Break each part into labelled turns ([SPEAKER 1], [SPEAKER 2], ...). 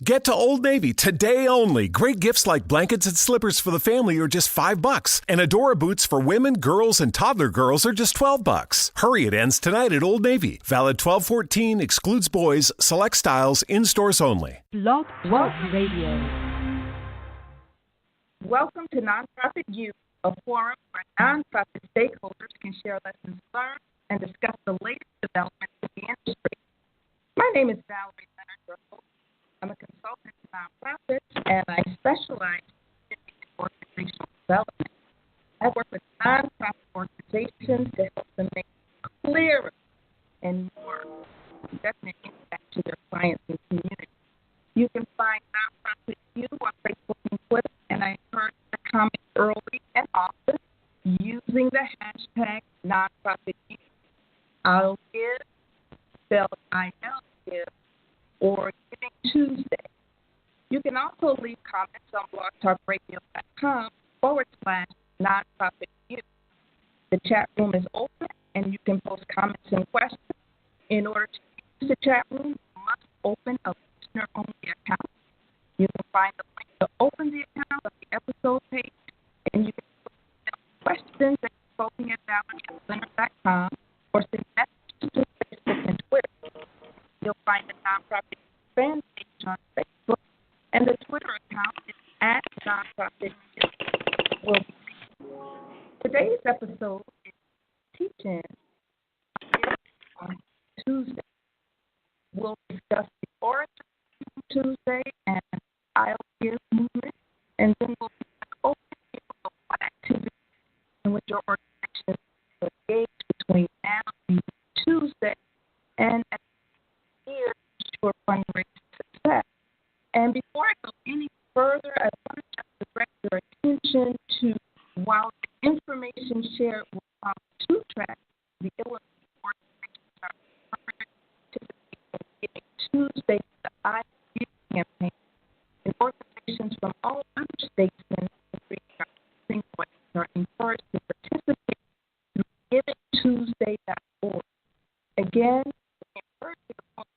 [SPEAKER 1] Get to Old Navy today only. Great gifts like blankets and slippers for the family are just $5, and Adora boots for women, girls, and toddler girls are just $12. Hurry, it ends tonight at Old Navy. Valid 12/14, excludes boys, select styles, in stores only.
[SPEAKER 2] Blog Talk Radio.
[SPEAKER 3] Welcome to Nonprofit Youth, a forum where nonprofit stakeholders can share lessons learned and discuss the latest developments in the industry. My name is Valerie, Leonard. I'm a consultant to nonprofits, and I specialize in organizational development. I work with nonprofit organizations to help them make clearer and more definite impact to their clients and community. You can find Nonprofit You on Facebook and Twitter, and I encourage you to comment early and often using the hashtag NonprofitYou. I'll give, spelled I-L-give, or Giving Tuesday. You can also leave comments on blogtalkradio.com/nonprofitU. The chat room is open, and you can post comments and questions. In order to use the chat room, you must open a listener-only account. You can find the link to open the account on the episode page, and you can post questions at voting@valerie.com or send messages to Facebook and Twitter. You'll find the nonprofit fan page on Facebook, and the Twitter account is @nonprofit. Today's episode is Teaching on Tuesday. We'll discuss the origin of Tuesday and I'll Give movement, and then we'll be open to what activities in which your organization will engage between now and Tuesday, and at the year ensure fundraising success. And before I go any further, I want to just direct your attention to, while the information shared will follow two tracks, the Illinois organizations are participating in Giving Tuesday, the I Give campaign, and organizations from all other states and industries are encouraged to participate through givingtuesday.org. Again, we encourage you to post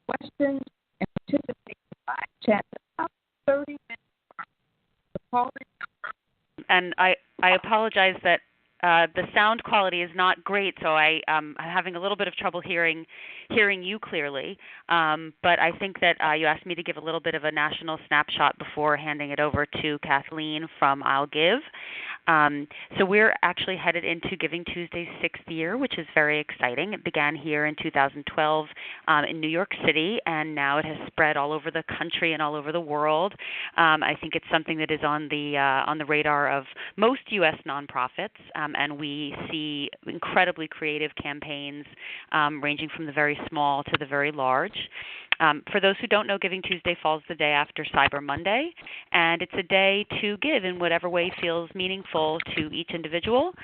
[SPEAKER 3] questions and participate in live chat about 30 minutes apart. The call-in number.
[SPEAKER 4] And I apologize that the sound quality is not great, so I'm having a little bit of trouble hearing you clearly. But I think that you asked me to give a little bit of a national snapshot before handing it over to Kathleen from I'll Give. So we're actually headed into Giving Tuesday's 6th year, which is very exciting. It began here in 2012 in New York City, and now it has spread all over the country and all over the world. I think it's something that is on the radar of most U.S. nonprofits, and we see incredibly creative campaigns ranging from the very small to the very large. For those who don't know, Giving Tuesday falls the day after Cyber Monday, and it's a day to give in whatever way feels meaningful to each individual,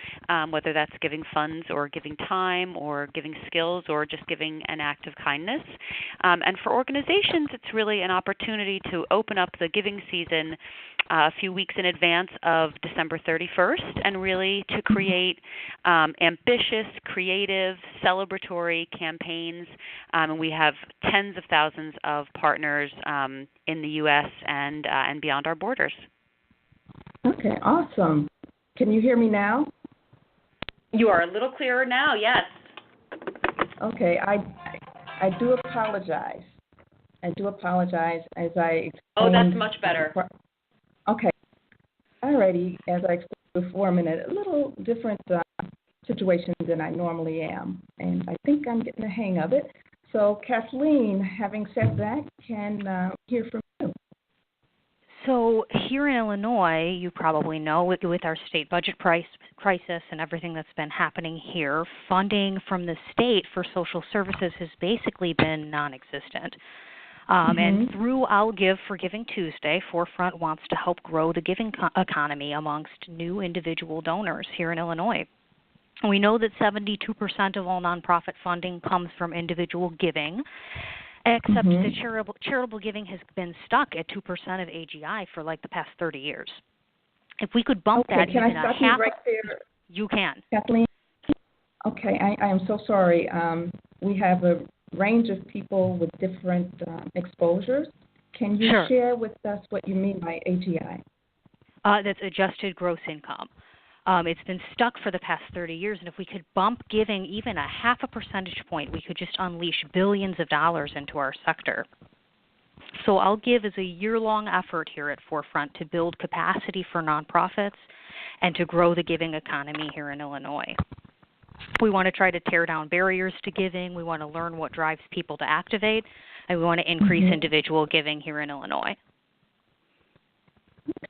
[SPEAKER 4] whether that's giving funds or giving time or giving skills or just giving an act of kindness. And for organizations, it's really an opportunity to open up the giving season a few weeks in advance of December 31st and really to create ambitious, creative, celebratory campaigns. And we have tens of thousands of partners in the U.S. and beyond our borders.
[SPEAKER 3] Okay, awesome. Can you hear me now?
[SPEAKER 4] You are a little clearer now, yes.
[SPEAKER 3] Okay, I do apologize. As I explained.
[SPEAKER 4] Oh, that's much better.
[SPEAKER 3] Okay. Alrighty, as I explained before, I'm in a little different situation than I normally am, and I think I'm getting the hang of it. So, Kathleen, having said that, can hear from you.
[SPEAKER 5] So here in Illinois, you probably know, with our state budget crisis and everything that's been happening here, funding from the state for social services has basically been non-existent. And through I'll Give for Giving Tuesday, Forefront wants to help grow the giving economy amongst new individual donors here in Illinois. We know that 72% of all nonprofit funding comes from individual giving, except that charitable giving has been stuck at 2% of AGI for like the past 30 years. If we could bump that
[SPEAKER 3] even a half, right there?
[SPEAKER 5] You can.
[SPEAKER 3] Kathleen? Okay, I am so sorry. We have a range of people with different exposures. Can you
[SPEAKER 5] Sure.
[SPEAKER 3] share with us what you mean by AGI?
[SPEAKER 5] That's adjusted gross income. It's been stuck for the past 30 years, and if we could bump giving even a half a percentage point, we could just unleash billions of dollars into our sector. So I'll Give is a year-long effort here at Forefront to build capacity for nonprofits and to grow the giving economy here in Illinois. We want to try to tear down barriers to giving. We want to learn what drives people to activate, and we want to increase individual giving here in Illinois.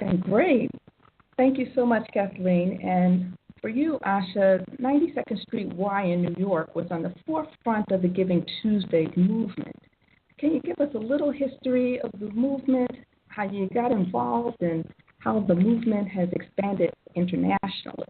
[SPEAKER 3] Okay, great. Thank you so much, Kathleen. And for you, Asha, 92nd Street Y in New York was on the forefront of the Giving Tuesday movement. Can you give us a little history of the movement, how you got involved, and how the movement has expanded internationally?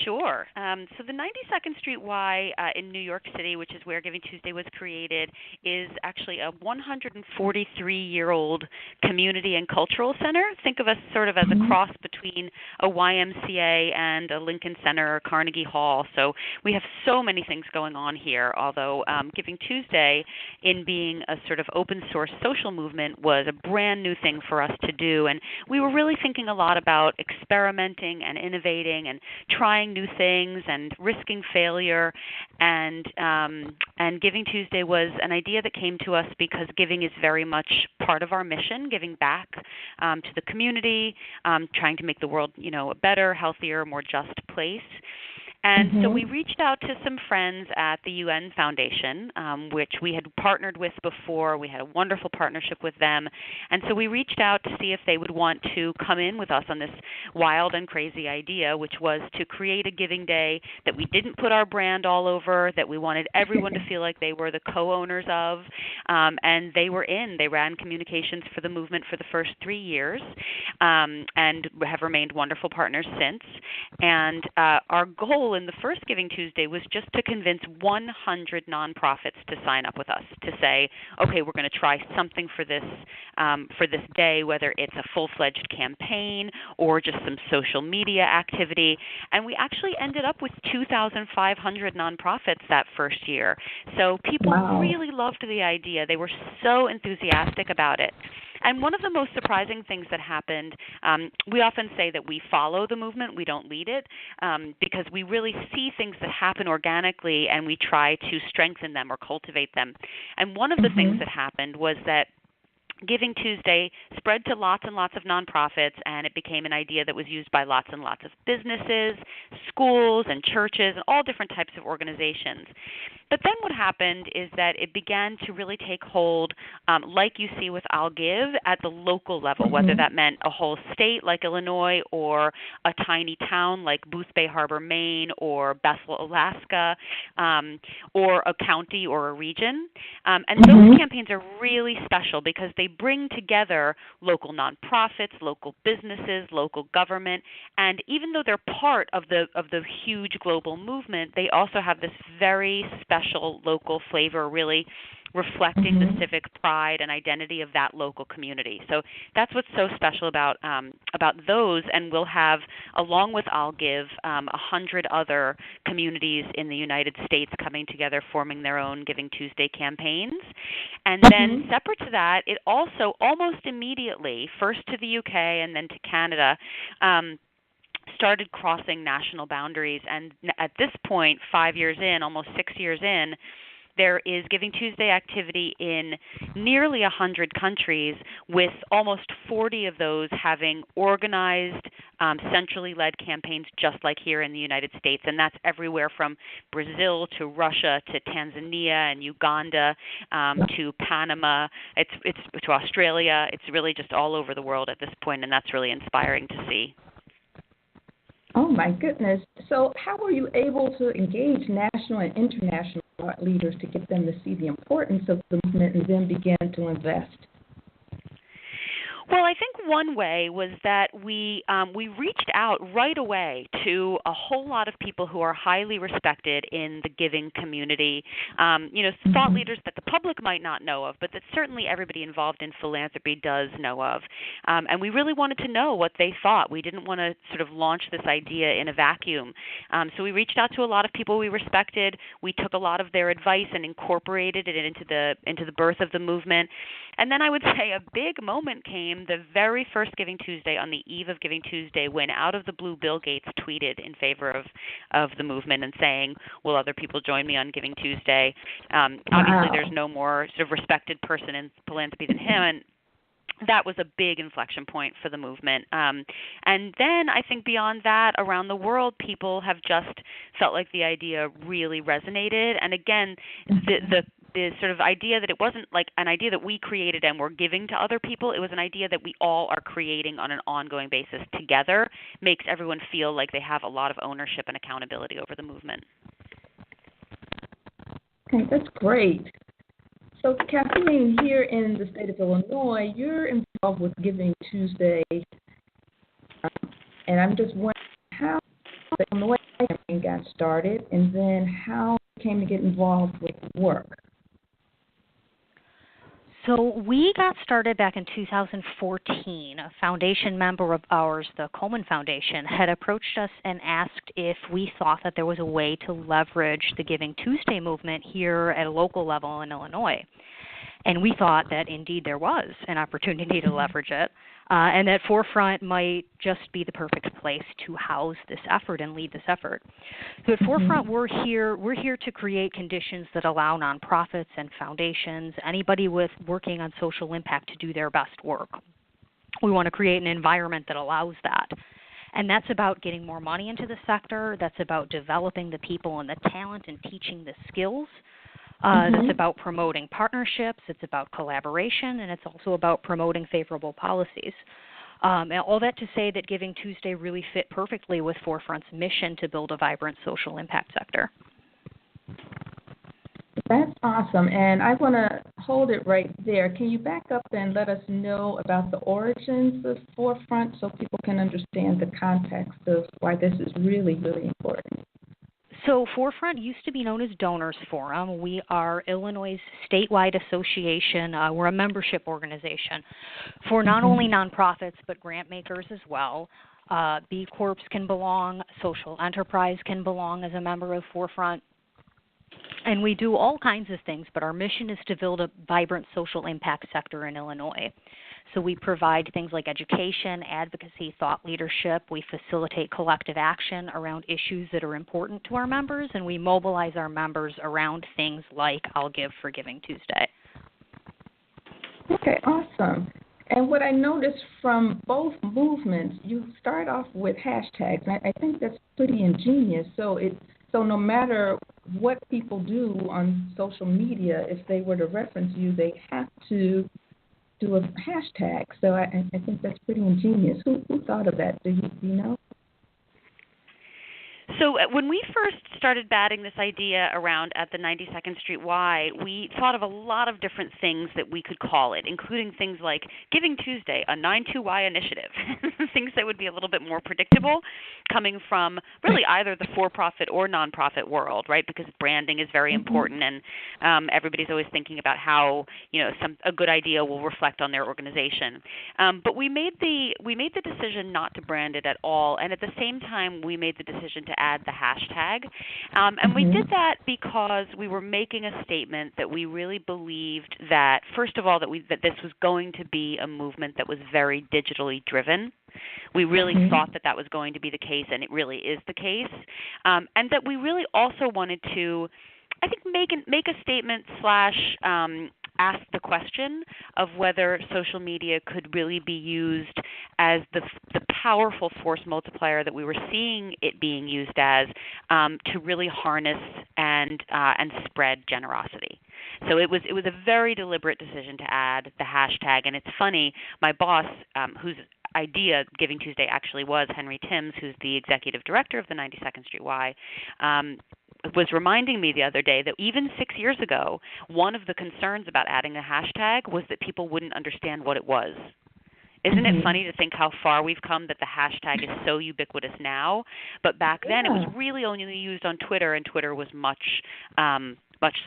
[SPEAKER 4] Sure. So the 92nd Street Y in New York City, which is where Giving Tuesday was created, is actually a 143-year-old community and cultural center. Think of us sort of as a cross between a YMCA and a Lincoln Center or Carnegie Hall. So we have so many things going on here, although Giving Tuesday, in being a sort of open source social movement, was a brand new thing for us to do. And we were really thinking a lot about experimenting and innovating and trying new things and risking failure, and Giving Tuesday was an idea that came to us because giving is very much part of our mission, giving back to the community, trying to make the world, a better, healthier, more just place. And so we reached out to some friends at the UN Foundation, which we had partnered with before. We had a wonderful partnership with them. And so we reached out to see if they would want to come in with us on this wild and crazy idea, which was to create a giving day that we didn't put our brand all over, that we wanted everyone to feel like they were the co-owners of. And they were in. They ran communications for the movement for the first 3 years and have remained wonderful partners since. And our goal in the first Giving Tuesday was just to convince 100 nonprofits to sign up with us, to say, okay, we're going to try something for this day, whether it's a full-fledged campaign or just some social media activity. And we actually ended up with 2,500 nonprofits that first year. So people really loved the idea. They were so enthusiastic about it. And one of the most surprising things that happened, we often say that we follow the movement, we don't lead it, because we really see things that happen organically and we try to strengthen them or cultivate them. And one of the things that happened was that Giving Tuesday spread to lots and lots of nonprofits, and it became an idea that was used by lots and lots of businesses, schools, and churches, and all different types of organizations. But then what happened is that it began to really take hold, like you see with I'll Give, at the local level, whether that meant a whole state like Illinois or a tiny town like Boothbay Harbor, Maine, or Bethel, Alaska, or a county or a region. And those campaigns are really special because they bring together local nonprofits, local businesses, local government, and even though they're part of the huge global movement, they also have this very special local flavor, really reflecting the civic pride and identity of that local community. So that's what's so special about those, and we'll have, along with I'll Give, 100 other communities in the United States coming together, forming their own Giving Tuesday campaigns. And then separate to that, it also almost immediately, first to the UK and then to Canada, started crossing national boundaries. And at this point, 5 years in, almost 6 years in, there is Giving Tuesday activity in nearly 100 countries, with almost 40 of those having organized, centrally led campaigns just like here in the United States. And that's everywhere from Brazil to Russia to Tanzania and Uganda to Panama, it's to Australia. It's really just all over the world at this point, and that's really inspiring to see.
[SPEAKER 3] Oh, my goodness. So how were you able to engage national and international thought leaders to get them to see the importance of the movement and then begin to invest?
[SPEAKER 4] Well, I think one way was that we reached out right away to a whole lot of people who are highly respected in the giving community, thought leaders that the public might not know of, but that certainly everybody involved in philanthropy does know of. And we really wanted to know what they thought. We didn't want to sort of launch this idea in a vacuum. So we reached out to a lot of people we respected. We took a lot of their advice and incorporated it into the birth of the movement. And then I would say a big moment came the very first Giving Tuesday, on the eve of Giving Tuesday, when out of the blue Bill Gates tweeted in favor of the movement and saying, will other people join me on Giving Tuesday? Obviously, there's no more sort of respected person in philanthropy than him, and that was a big inflection point for the movement. And then I think beyond that, around the world, people have just felt like the idea really resonated. And again, the sort of idea that it wasn't like an idea that we created and we're giving to other people. It was an idea that we all are creating on an ongoing basis together, makes everyone feel like they have a lot of ownership and accountability over the movement.
[SPEAKER 3] Okay, that's great. So, Kathleen, here in the state of Illinois, you're involved with Giving Tuesday, and I'm just wondering how the Illinois campaign got started, and then how you came to get involved with the work.
[SPEAKER 5] So we got started back in 2014. A foundation member of ours, the Coleman Foundation, had approached us and asked if we thought that there was a way to leverage the Giving Tuesday movement here at a local level in Illinois. And we thought that indeed there was an opportunity to leverage it, and that Forefront might just be the perfect place to house this effort and lead this effort. So at Forefront, we're here to create conditions that allow nonprofits and foundations, anybody with working on social impact, to do their best work. We want to create an environment that allows that. And that's about getting more money into the sector. That's about developing the people and the talent and teaching the skills. That's about promoting partnerships, it's about collaboration, and it's also about promoting favorable policies. And all that to say that Giving Tuesday really fit perfectly with Forefront's mission to build a vibrant social impact sector.
[SPEAKER 3] That's awesome, and I want to hold it right there. Can you back up and let us know about the origins of Forefront so people can understand the context of why this is really, really important?
[SPEAKER 5] So Forefront used to be known as Donors Forum. We are Illinois' statewide association. We're a membership organization for not only nonprofits but grant makers as well. B Corps can belong, social enterprise can belong as a member of Forefront. And we do all kinds of things, but our mission is to build a vibrant social impact sector in Illinois. So we provide things like education, advocacy, thought leadership. We facilitate collective action around issues that are important to our members, and we mobilize our members around things like I'll Give for Giving Tuesday.
[SPEAKER 3] Okay, awesome. And what I noticed from both movements, you start off with hashtags, and I think that's pretty ingenious. So no matter what people do on social media, if they were to reference you, they have to do a hashtag. So I think that's pretty ingenious. Who thought of that? Do you know?
[SPEAKER 4] So when we first started batting this idea around at the 92nd Street Y, we thought of a lot of different things that we could call it, including things like Giving Tuesday, a 92Y initiative, things that would be a little bit more predictable, coming from really either the for-profit or nonprofit world, right? Because branding is very important, and everybody's always thinking about how a good idea will reflect on their organization. But we made the decision not to brand it at all, and at the same time, we made the decision to add the hashtag. And we did that because we were making a statement that we really believed that, first of all, that this was going to be a movement that was very digitally driven. We really thought that was going to be the case, and it really is the case. And that we really also wanted to, I think, make a statement / ask the question of whether social media could really be used as the powerful force multiplier that we were seeing it being used as, to really harness and spread generosity. So it was a very deliberate decision to add the hashtag. And it's funny, my boss, whose idea Giving Tuesday actually was, Henry Timms, who's the executive director of the 92nd Street Y, was reminding me the other day that even 6 years ago, one of the concerns about adding a hashtag was that people wouldn't understand what it was. Isn't it funny to think how far we've come, that the hashtag is so ubiquitous now? But back then it was really only used on Twitter, and Twitter was much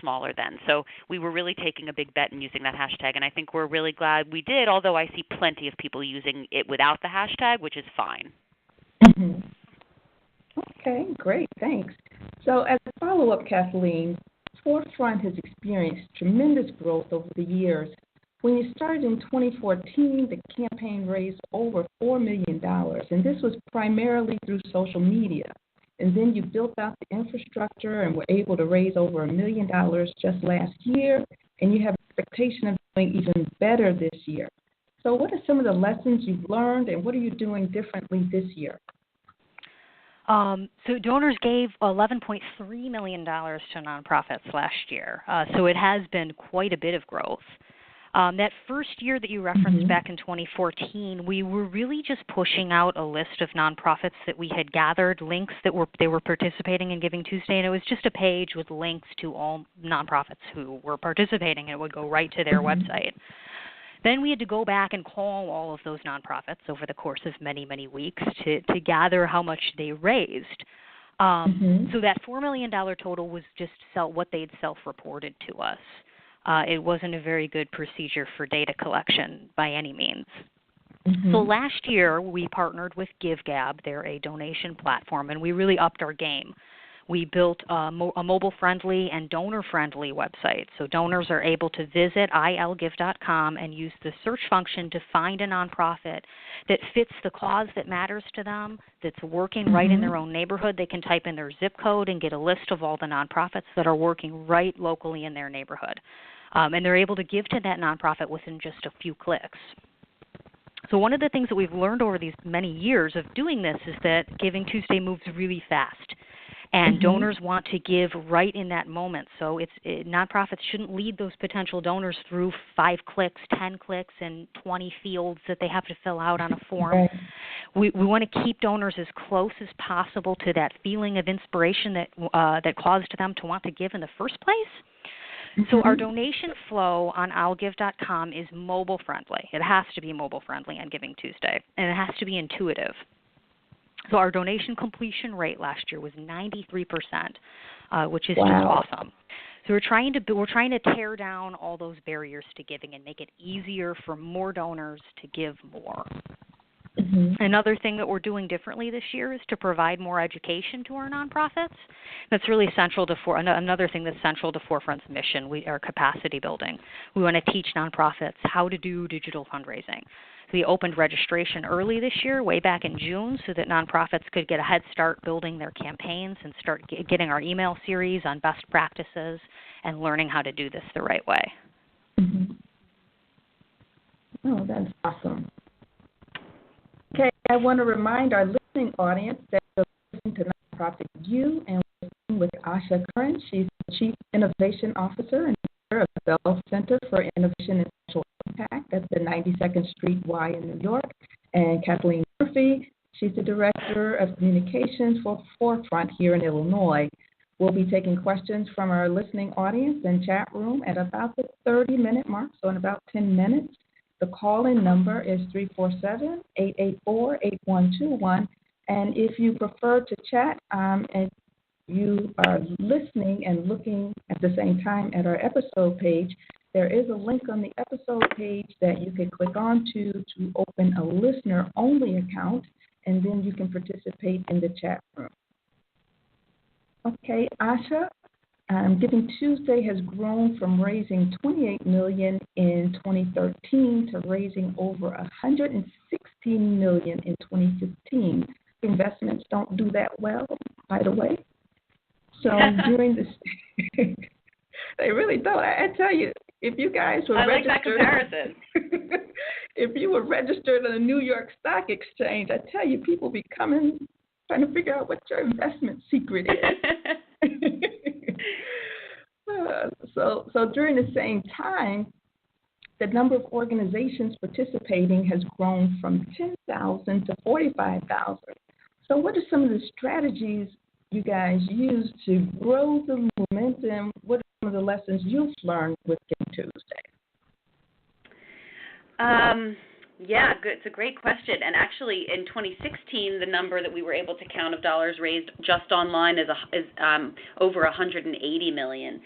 [SPEAKER 4] smaller then. So we were really taking a big bet in using that hashtag, and I think we're really glad we did, although I see plenty of people using it without the hashtag, which is fine.
[SPEAKER 3] Okay, great, thanks. So as a follow-up, Kathleen, Forefront has experienced tremendous growth over the years. When you started in 2014, the campaign raised over $4 million, and this was primarily through social media. And then you built out the infrastructure and were able to raise over $1 million just last year, and you have an expectation of doing even better this year. So what are some of the lessons you've learned, and what are you doing differently this year?
[SPEAKER 5] So donors gave $11.3 million to nonprofits last year. So it has been quite a bit of growth. That first year that you referenced back in 2014, we were really just pushing out a list of nonprofits that we had gathered, links that they were participating in Giving Tuesday, and it was just a page with links to all nonprofits who were participating, and it would go right to their website. Then we had to go back and call all of those nonprofits over the course of many, many weeks to gather how much they raised. So that $4 million total was just what they'd self-reported to us. It wasn't a very good procedure for data collection by any means. So last year we partnered with GiveGab. They're a donation platform, and we really upped our game. We built a mobile-friendly and donor-friendly website. So donors are able to visit ilgive.com and use the search function to find a nonprofit that fits the cause that matters to them, that's working right in their own neighborhood. They can type in their zip code and get a list of all the nonprofits that are working right locally in their neighborhood. And they're able to give to that nonprofit within just a few clicks. So one of the things that we've learned over these many years of doing this is that Giving Tuesday moves really fast. And donors want to give right in that moment. So nonprofits shouldn't lead those potential donors through 5 clicks, 10 clicks, and 20 fields that they have to fill out on a form. Right. We want to keep donors as close as possible to that feeling of inspiration that caused them to want to give in the first place. So our donation flow on illgive.com is mobile friendly. It has to be mobile friendly on Giving Tuesday, and it has to be intuitive. So our donation completion rate last year was 93%, which is just awesome. So we're trying to tear down all those barriers to giving and make it easier for more donors to give more. Another thing that we're doing differently this year is to provide more education to our nonprofits. That's really central to another thing that's central to Forefront's mission. Our capacity building. We want to teach nonprofits how to do digital fundraising. We opened registration early this year, way back in June, so that nonprofits could get a head start building their campaigns and start getting our email series on best practices and learning how to do this the right way.
[SPEAKER 3] Oh, that's awesome. Okay, I want to remind our listening audience that you're listening to Nonprofit U, and we're listening with Asha Curran. She's the Chief Innovation Officer and Director of the Belfer Center for Innovation and Social Impact at the 92nd Street Y in New York. And Kathleen Murphy, she's the Director of Communications for Forefront here in Illinois. We'll be taking questions from our listening audience and chat room at about the 30-minute mark, so in about 10 minutes. The call-in number is 347-884-8121. And if you prefer to chat and you are listening and looking at the same time at our episode page, there is a link on the episode page that you can click on to open a listener-only account, and then you can participate in the chat room. Okay, Asha, Giving Tuesday has grown from raising $28 million in 2013 to raising over $116 million in 2015. Investments don't do that well, by the way. So during this, they really don't. I tell you, if you guys were registered,
[SPEAKER 4] like that comparison.
[SPEAKER 3] If you were registered on the New York Stock Exchange, I tell you, people be coming trying to figure out what your investment secret is. So during the same time, the number of organizations participating has grown from 10,000 to 45,000. So what are some of the strategies you guys use to grow the movement, and what are some of the lessons you've learned with Giving Tuesday?
[SPEAKER 4] Yeah, good. It's a great question. And actually, in 2016, the number that we were able to count of dollars raised just online is over 180 million.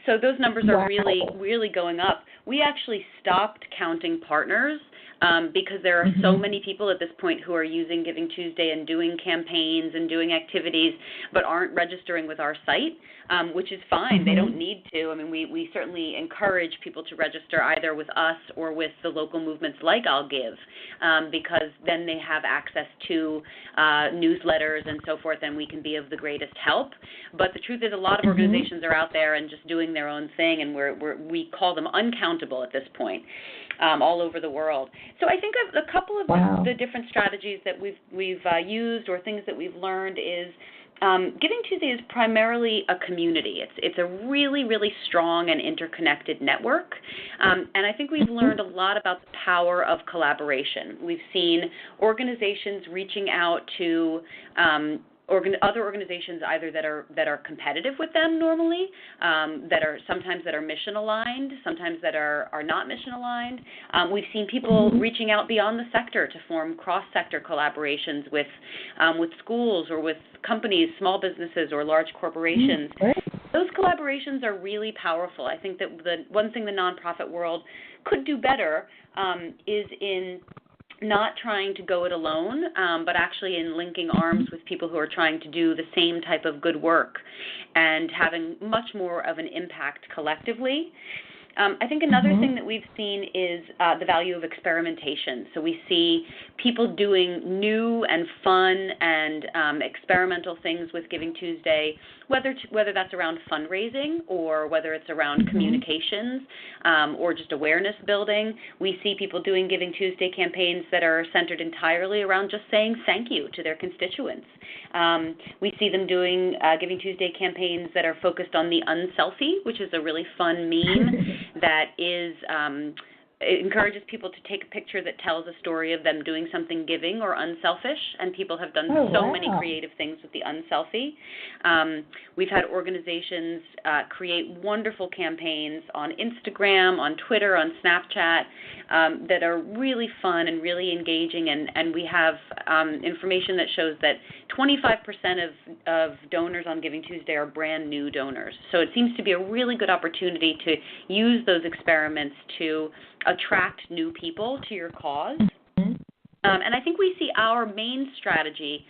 [SPEAKER 4] So those numbers are really going up. We actually stopped counting partners because there are so many people at this point who are using Giving Tuesday and doing campaigns and doing activities but aren't registering with our site, which is fine. They don't need to. I mean, we certainly encourage people to register either with us or with the local movements like I'll Give, because then they have access to newsletters and so forth, and we can be of the greatest help. But the truth is a lot of organizations are out there and just doing their own thing, and we call them uncountable at this point. All over the world. So I think a couple of the different strategies that we've used or things that we've learned is Giving Tuesday is primarily a community. It's a really, really strong and interconnected network, and I think we've learned a lot about the power of collaboration. We've seen organizations reaching out to other organizations either that are competitive with them normally, that are mission aligned, sometimes that are not mission aligned. We've seen people reaching out beyond the sector to form cross-sector collaborations with schools or with companies, small businesses or large corporations. Those collaborations are really powerful. I think that the one thing the nonprofit world could do better is in not trying to go it alone, but actually in linking arms with people who are trying to do the same type of good work and having much more of an impact collectively. I think another thing that we've seen is the value of experimentation. So we see people doing new and fun and experimental things with Giving Tuesday, whether that's around fundraising or whether it's around communications or just awareness building. We see people doing Giving Tuesday campaigns that are centered entirely around just saying thank you to their constituents. We see them doing Giving Tuesday campaigns that are focused on the unselfie, which is a really fun meme that is it encourages people to take a picture that tells a story of them doing something giving or unselfish, and people have done many creative things with the unselfie. We've had organizations create wonderful campaigns on Instagram, on Twitter, on Snapchat that are really fun and really engaging, and we have information that shows that 25% of donors on Giving Tuesday are brand new donors. So it seems to be a really good opportunity to use those experiments to attract new people to your cause. And I think we see our main strategy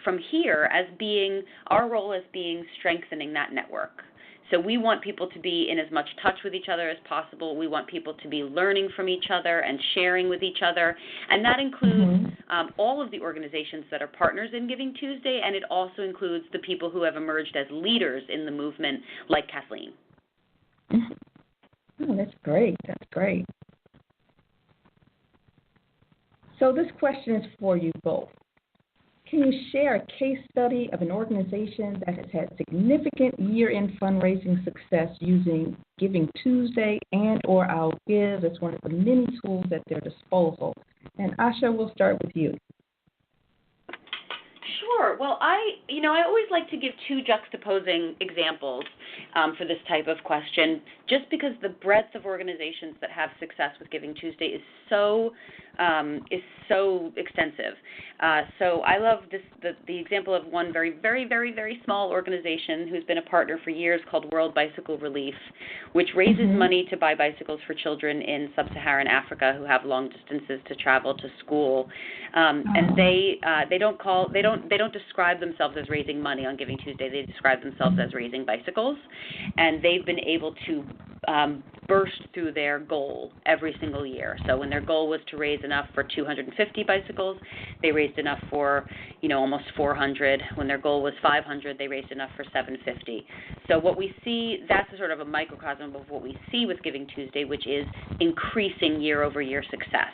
[SPEAKER 4] from here as being, our role as being strengthening that network. So we want people to be in as much touch with each other as possible. We want people to be learning from each other and sharing with each other. And that includes all of the organizations that are partners in Giving Tuesday, and it also includes the people who have emerged as leaders in the movement, like Kathleen.
[SPEAKER 3] Oh, that's great. That's great. So this question is for you both. Can you share a case study of an organization that has had significant year-end fundraising success using Giving Tuesday and or I'll Give as one of the many tools at their disposal? And Asha, we'll start with you.
[SPEAKER 4] Sure. Well, I always like to give two juxtaposing examples for this type of question, just because the breadth of organizations that have success with Giving Tuesday is so extensive. So I love the example of one very, very, very, very small organization who's been a partner for years called World Bicycle Relief, which raises money to buy bicycles for children in sub-Saharan Africa who have long distances to travel to school. And they don't describe themselves as raising money on Giving Tuesday. They describe themselves as raising bicycles, and they've been able to burst through their goal every single year. So when their goal was to raise enough for 250 bicycles, they raised enough for, almost 400. When their goal was 500, they raised enough for 750. So what we see, that's sort of a microcosm of what we see with Giving Tuesday, which is increasing year-over-year success.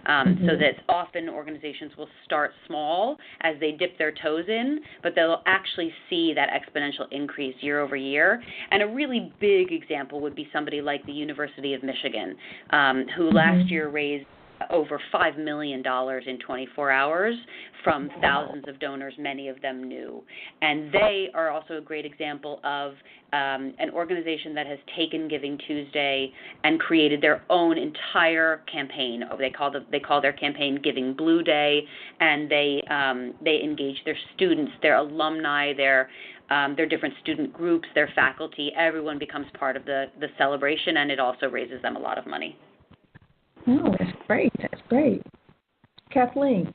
[SPEAKER 4] So that often organizations will start small as they dip their toes in, but they'll actually see that exponential increase year over year. And a really big example would be somebody like the University of Michigan, who last year raised over $5 million in 24 hours from thousands of donors, many of them new. And they are also a great example of an organization that has taken Giving Tuesday and created their own entire campaign. They call their campaign Giving Blue Day, and they engage their students, their alumni, their different student groups, their faculty. Everyone becomes part of the celebration, and it also raises them a lot of money.
[SPEAKER 3] Oh, that's great. That's great. Kathleen.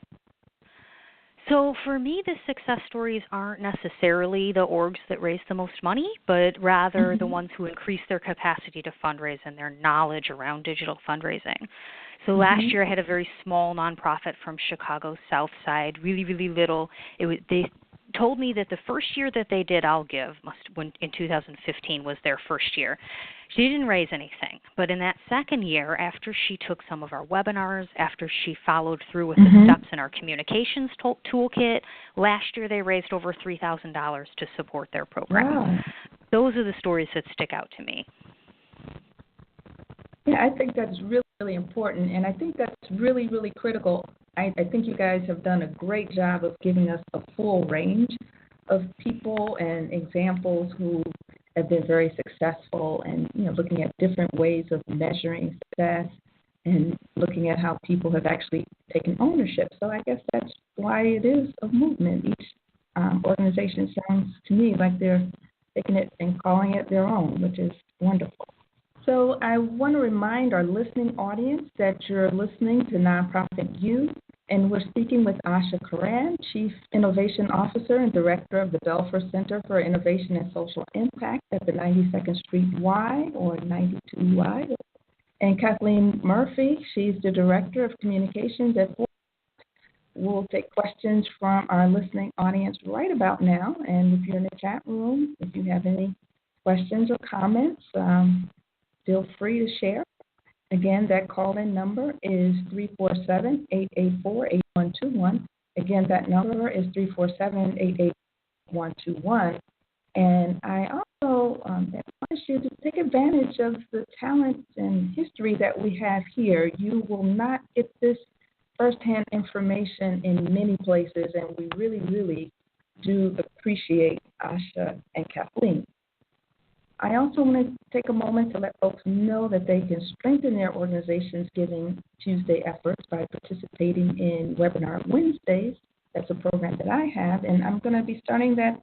[SPEAKER 5] So for me, the success stories aren't necessarily the orgs that raise the most money, but rather the ones who increase their capacity to fundraise and their knowledge around digital fundraising. So last year I had a very small nonprofit from Chicago's South Side, really, really little. They told me that the first year that they did I'll Give, in 2015 was their first year. She didn't raise anything, but in that second year, after she took some of our webinars, after she followed through with the steps in our communications toolkit, last year they raised over $3,000 to support their program.
[SPEAKER 3] Wow.
[SPEAKER 5] Those are the stories that stick out to me.
[SPEAKER 3] Yeah, I think that's really, really important, and I think that's really, really critical. I think you guys have done a great job of giving us a full range of people and examples who have been very successful, and looking at different ways of measuring success and looking at how people have actually taken ownership. So I guess that's why it is a movement. Each organization sounds to me like they're taking it and calling it their own, which is wonderful. So I want to remind our listening audience that you're listening to Nonprofit U, and we're speaking with Asha Curran, Chief Innovation Officer and Director of the Belfer Center for Innovation and Social Impact at the 92nd Street Y or 92Y, and Kathleen Murphy, she's the Director of Communications at Ford. We'll take questions from our listening audience right about now, and if you're in the chat room, if you have any questions or comments, feel free to share. Again, that call-in number is 347-884-8121. Again, that number is 347-884-8121. And I also advise you to take advantage of the talent and history that we have here. You will not get this firsthand information in many places, and we really, really do appreciate Asha and Kathleen. I also want to take a moment to let folks know that they can strengthen their organization's Giving Tuesday efforts by participating in Webinar Wednesdays. That's a program that I have, and I'm going to be starting that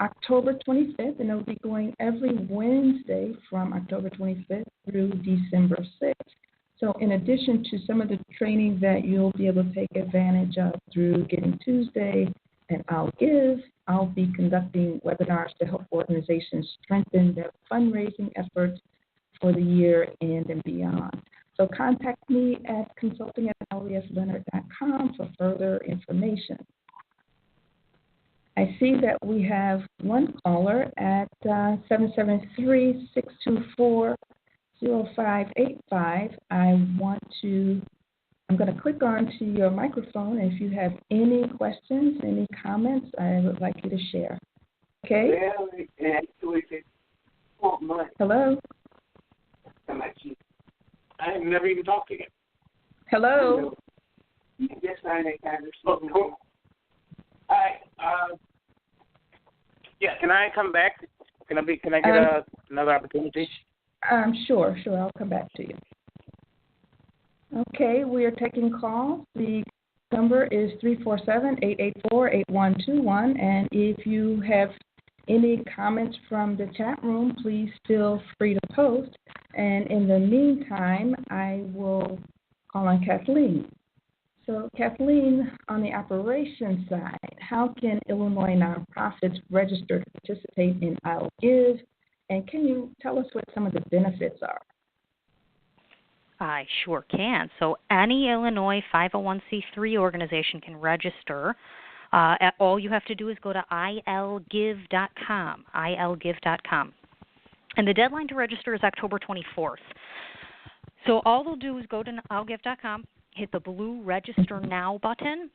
[SPEAKER 3] October 25th, and it'll be going every Wednesday from October 25th through December 6th. So in addition to some of the training that you'll be able to take advantage of through Giving Tuesday and I'll Give, I'll be conducting webinars to help organizations strengthen their fundraising efforts for the year and beyond. So contact me at consulting@lefleonard.com for further information. I see that we have one caller at 773-624-0585. I'm going to click on to your microphone. If you have any questions, any comments, I would like you to share. Okay? Hello?
[SPEAKER 6] I have never even talked to you.
[SPEAKER 3] Hello?
[SPEAKER 6] Yes, I understand. Hi. Yeah, can I come back? Can I get another opportunity?
[SPEAKER 3] Sure. I'll come back to you. Okay, we are taking calls. The number is 347-884-8121, and if you have any comments from the chat room, please feel free to post. And in the meantime, I will call on Kathleen. So, Kathleen, on the operations side, how can Illinois nonprofits register to participate in I'll Give? And can you tell us what some of the benefits are?
[SPEAKER 5] I sure can. So any Illinois 501c3 organization can register. All you have to do is go to ilgive.com, ilgive.com. And the deadline to register is October 24th. So all they'll do is go to ilgive.com, hit the blue Register Now button,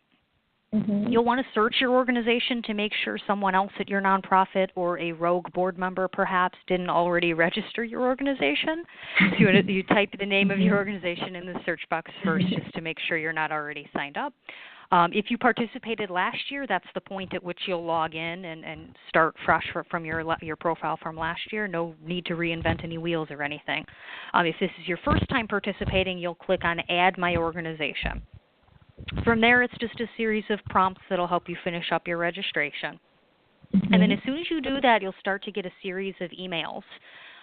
[SPEAKER 5] You'll want to search your organization to make sure someone else at your nonprofit or a rogue board member perhaps didn't already register your organization. So you type the name of your organization in the search box first just to make sure you're not already signed up. If you participated last year, that's the point at which you'll log in and start fresh from your profile from last year. No need to reinvent any wheels or anything. If this is your first time participating, you'll click on Add My Organization. From there, it's just a series of prompts that will help you finish up your registration. And then as soon as you do that, you'll start to get a series of emails.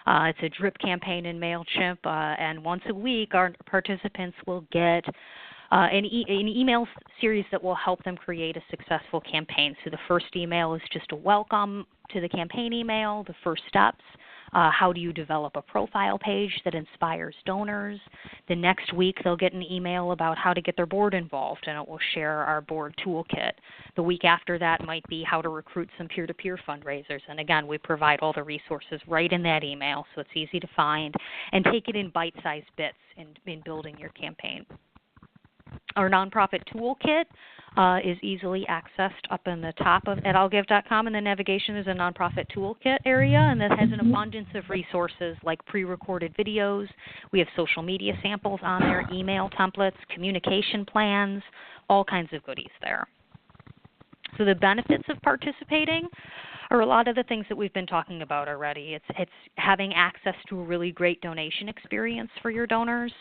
[SPEAKER 5] It's a drip campaign in MailChimp, and once a week, our participants will get an email series that will help them create a successful campaign. So the first email is just a welcome to the campaign email, the first steps. How do you develop a profile page that inspires donors? The next week, they'll get an email about how to get their board involved, and it will share our board toolkit. The week after that might be how to recruit some peer-to-peer fundraisers. And again, we provide all the resources right in that email, so it's easy to find, and take it in bite-sized bits in building your campaign. Our nonprofit toolkit is easily accessed up in the top at allgive.com. In the navigation is a nonprofit toolkit area, and that has an abundance of resources like pre-recorded videos. We have social media samples on there, email templates, communication plans, all kinds of goodies there. So the benefits of participating are a lot of the things that we've been talking about already. It's having access to a really great donation experience for your donors.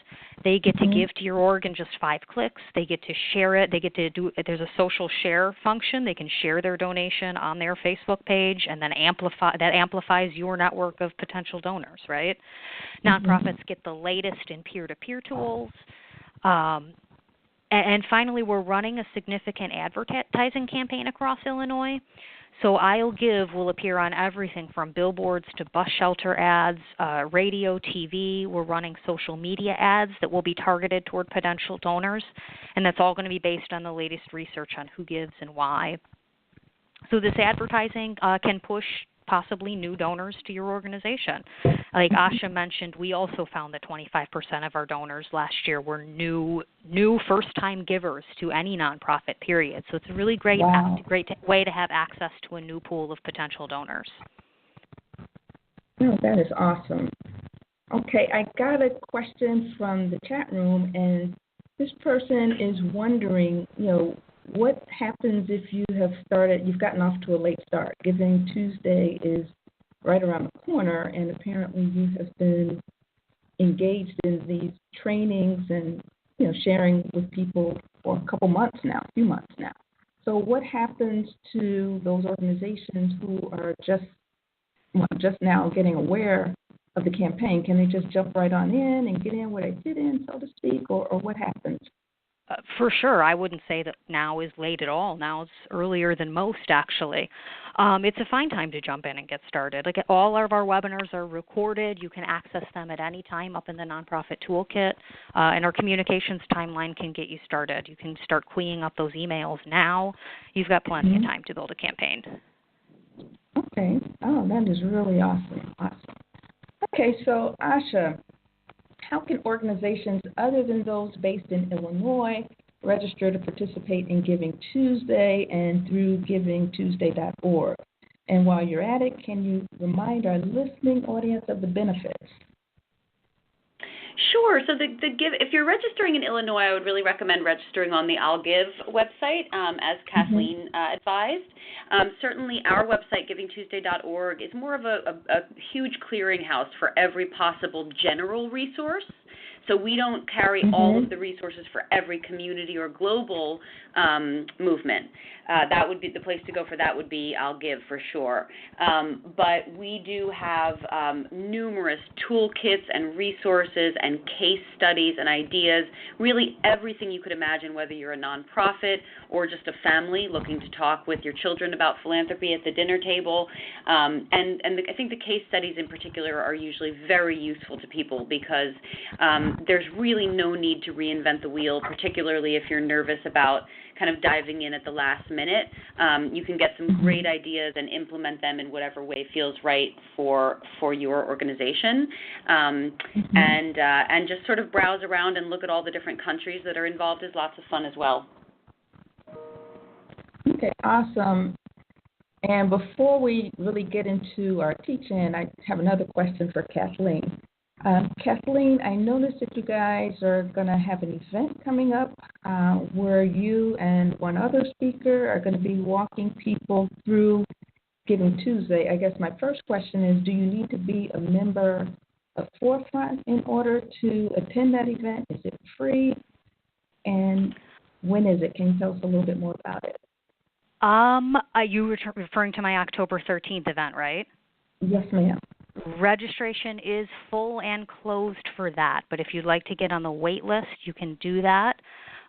[SPEAKER 5] They get to give to your org in just 5 clicks. They get to share it. They get to do. There's a social share function. They can share their donation on their Facebook page, and then amplifies your network of potential donors. Right? Nonprofits get the latest in peer-to-peer tools. And finally, we're running a significant advertising campaign across Illinois. So I'll Give will appear on everything from billboards to bus shelter ads, radio, TV. We're running social media ads that will be targeted toward potential donors, and that's all going to be based on the latest research on who gives and why. So this advertising can push possibly new donors to your organization. Like Asha mentioned, we also found that 25% of our donors last year were new first-time givers to any nonprofit, period. So it's a really great way to have access to a new pool of potential donors.
[SPEAKER 3] Oh, that is awesome. Okay, I got a question from the chat room, and this person is wondering, what happens if you've gotten off to a late start? Giving Tuesday is right around the corner, and apparently you have been engaged in these trainings and, sharing with people for a few months now. So what happens to those organizations who are just now getting aware of the campaign? Can they just jump right on in and get in where they fit in, so to speak, or what happens?
[SPEAKER 5] For sure. I wouldn't say that now is late at all. Now it's earlier than most, actually. It's a fine time to jump in and get started. Like, all of our webinars are recorded. You can access them at any time up in the nonprofit toolkit, and our communications timeline can get you started. You can start queuing up those emails now. You've got plenty of time to build a campaign.
[SPEAKER 3] Okay. Oh, that is really awesome. Okay, so Asha, how can organizations other than those based in Illinois register to participate in Giving Tuesday and through givingtuesday.org? And while you're at it, can you remind our listening audience of the benefits?
[SPEAKER 4] Sure. So if you're registering in Illinois, I would really recommend registering on the I'll Give website, as Kathleen advised. Certainly, our website, givingtuesday.org, is more of a huge clearinghouse for every possible general resource. So we don't carry all of the resources for every community or global movement. That would be the place to go for that would be I'll Give for sure. But we do have numerous toolkits and resources and case studies and ideas, really everything you could imagine, whether you're a nonprofit or just a family looking to talk with your children about philanthropy at the dinner table. I think the case studies in particular are usually very useful to people because there's really no need to reinvent the wheel, particularly if you're nervous about kind of diving in at the last minute. You can get some great ideas and implement them in whatever way feels right for your organization, and just sort of browse around and look at all the different countries that are involved is lots of fun as well.
[SPEAKER 3] Okay, awesome. And before we really get into our teaching, I have another question for Kathleen. Kathleen, I noticed that you guys are going to have an event coming up where you and one other speaker are going to be walking people through Giving Tuesday. I guess my first question is, do you need to be a member of Forefront in order to attend that event? Is it free? And when is it? Can you tell us a little bit more about it?
[SPEAKER 5] Are you referring to my October 13th event, right?
[SPEAKER 3] Yes, ma'am.
[SPEAKER 5] Registration is full and closed for that, but if you'd like to get on the wait list, you can do that.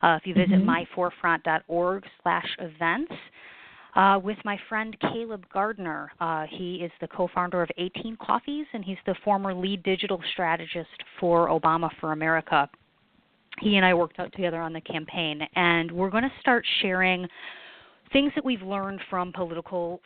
[SPEAKER 5] If you visit myforefront.org/events, with my friend Caleb Gardner. He is the co-founder of 18 Coffees, and he's the former lead digital strategist for Obama for America. He and I worked out together on the campaign, and we're going to start sharing things that we've learned from political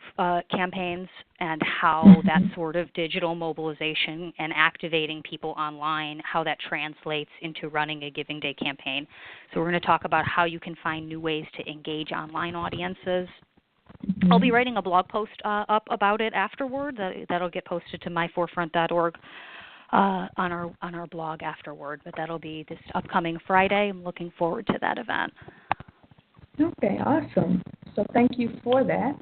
[SPEAKER 5] campaigns and how that sort of digital mobilization and activating people online, how that translates into running a Giving Day campaign. So we're going to talk about how you can find new ways to engage online audiences. I'll be writing a blog post up about it afterward. That'll get posted to myforefront.org on our blog afterward, but that'll be this upcoming Friday. I'm looking forward to that event.
[SPEAKER 3] Okay, awesome. So thank you for that.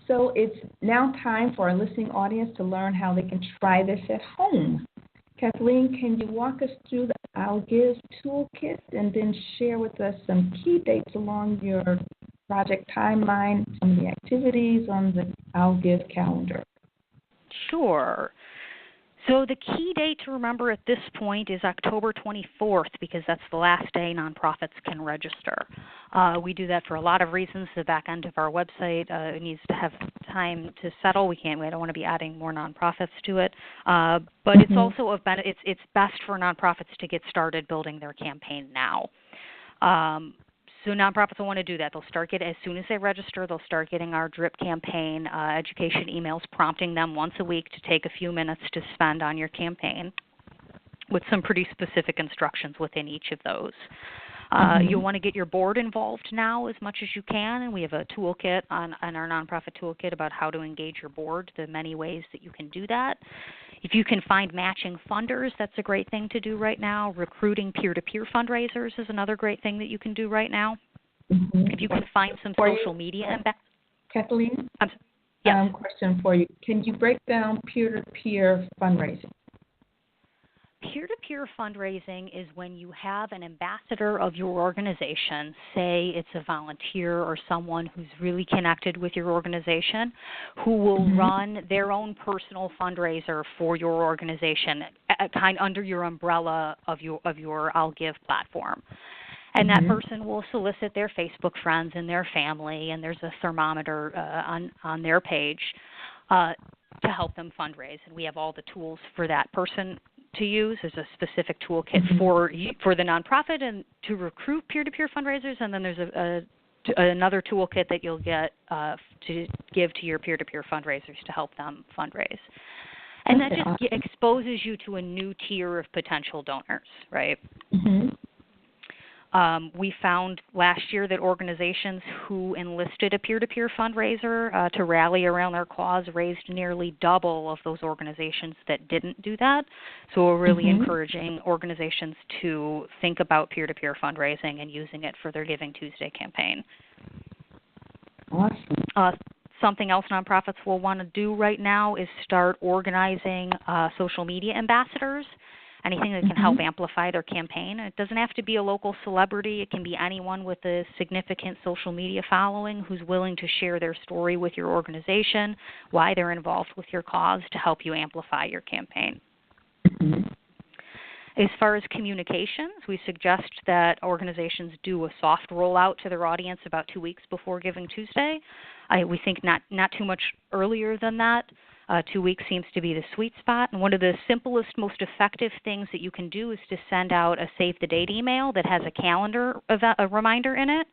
[SPEAKER 3] So it's now time for our listening audience to learn how they can try this at home. Kathleen, can you walk us through the I'll Give toolkit and then share with us some key dates along your project timeline, some of the activities on the I'll Give calendar?
[SPEAKER 5] Sure. So the key date to remember at this point is October 24th, because that's the last day nonprofits can register. We do that for a lot of reasons. The back end of our website needs to have time to settle. We don't want to be adding more nonprofits to it. But it's also it's best for nonprofits to get started building their campaign now. So nonprofits will want to do that. They'll start as soon as they register, they'll start getting our DRIP campaign education emails prompting them once a week to take a few minutes to spend on your campaign with some pretty specific instructions within each of those. You'll want to get your board involved now as much as you can, and we have a toolkit on our nonprofit toolkit about how to engage your board, the many ways that you can do that. If you can find matching funders, that's a great thing to do right now. Recruiting peer-to-peer fundraisers is another great thing that you can do right now. If you can find some social media.
[SPEAKER 3] Kathleen,
[SPEAKER 5] yes.
[SPEAKER 3] Question for you. Can you break down peer-to-peer fundraising?
[SPEAKER 5] Peer-to-peer fundraising is when you have an ambassador of your organization, say it's a volunteer or someone who's really connected with your organization, who will run their own personal fundraiser for your organization, under your umbrella of your I'll Give platform. And that person will solicit their Facebook friends and their family, and there's a thermometer on their page to help them fundraise. And we have all the tools for that person to use. There's a specific toolkit for the nonprofit and to recruit peer-to-peer fundraisers, and then there's another toolkit that you'll get to give to your peer-to-peer fundraisers to help them fundraise. And that just exposes you to a new tier of potential donors, right? We found last year that organizations who enlisted a peer-to-peer fundraiser to rally around their cause raised nearly double of those organizations that didn't do that. So we're really encouraging organizations to think about peer-to-peer fundraising and using it for their Giving Tuesday campaign.
[SPEAKER 3] Awesome.
[SPEAKER 5] Something else nonprofits will want to do right now is start organizing social media ambassadors. Anything that can help amplify their campaign. It doesn't have to be a local celebrity. It can be anyone with a significant social media following who's willing to share their story with your organization, why they're involved with your cause, to help you amplify your campaign. As far as communications, we suggest that organizations do a soft rollout to their audience about 2 weeks before Giving Tuesday. We think not too much earlier than that. 2 weeks seems to be the sweet spot. And one of the simplest, most effective things that you can do is to send out a save the date email that has a calendar a reminder in it,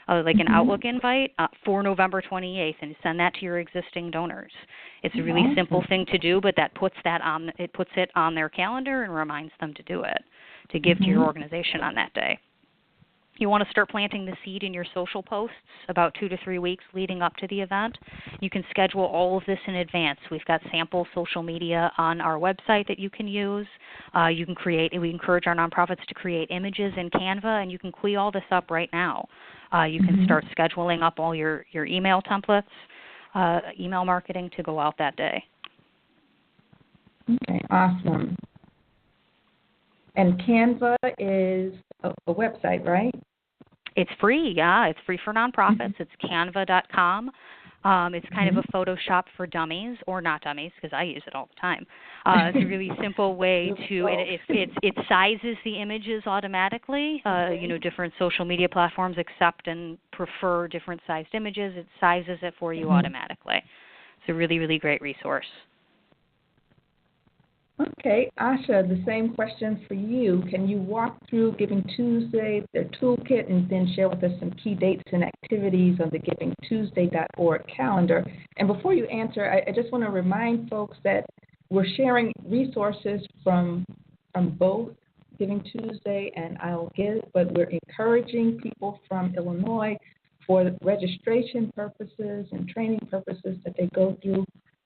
[SPEAKER 5] like an Outlook invite for November 28th, and send that to your existing donors. It's a really simple thing to do, but that puts it on their calendar and reminds them to do it, to give to your organization on that day. You want to start planting the seed in your social posts about 2 to 3 weeks leading up to the event. You can schedule all of this in advance. We've got sample social media on our website that you can use. We encourage our nonprofits to create images in Canva, and you can queue all this up right now. You can start scheduling up all your email templates, email marketing to go out that day.
[SPEAKER 3] Okay, awesome. And Canva is a website, right?
[SPEAKER 5] It's free, yeah. It's free for nonprofits. It's canva.com. It's kind of a Photoshop for dummies, or not dummies, because I use it all the time. It's a really simple way to, it sizes the images automatically. Different social media platforms accept and prefer different sized images. It sizes it for you automatically. It's a really, really great resource.
[SPEAKER 3] Okay, Asha, the same question for you. Can you walk through Giving Tuesday, their toolkit, and then share with us some key dates and activities on the givingtuesday.org calendar? And before you answer, I just want to remind folks that we're sharing resources from both Giving Tuesday and I'll Give, but we're encouraging people from Illinois for registration purposes and training purposes that they go through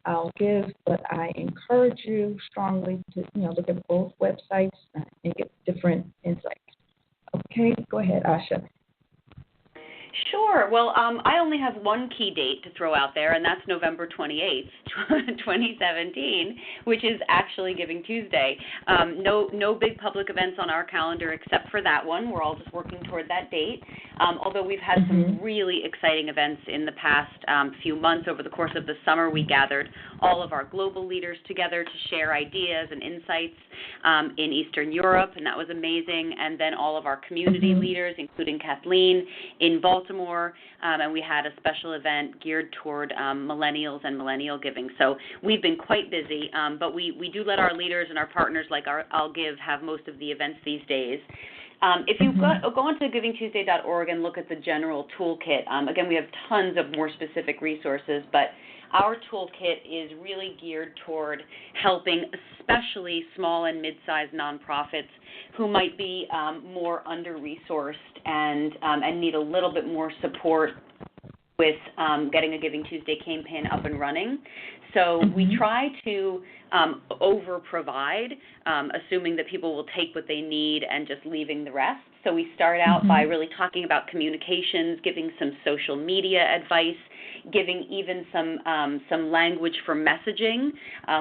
[SPEAKER 3] I'll Give, but I encourage you strongly to look at both websites and get different insights. Okay, go ahead, Asha.
[SPEAKER 4] Sure. Well, I only have one key date to throw out there, and that's November 28th, 2017, which is actually Giving Tuesday. No big public events on our calendar except for that one. We're all just working toward that date. Although we've had some really exciting events in the past few months. Over the course of the summer, we gathered all of our global leaders together to share ideas and insights in Eastern Europe, and that was amazing. And then all of our community leaders, including Kathleen, in Baltimore, and we had a special event geared toward millennials and millennial giving. So we've been quite busy, but we do let our leaders and our partners like I'll Give have most of the events these days. If you go onto givingtuesday.org and look at the general toolkit, again, we have tons of more specific resources, but our toolkit is really geared toward helping especially small and mid-sized nonprofits who might be more under-resourced and need a little bit more support with getting a Giving Tuesday campaign up and running. So we try to over-provide, assuming that people will take what they need and just leaving the rest. So we start out by really talking about communications, giving some social media advice, giving even some language for messaging,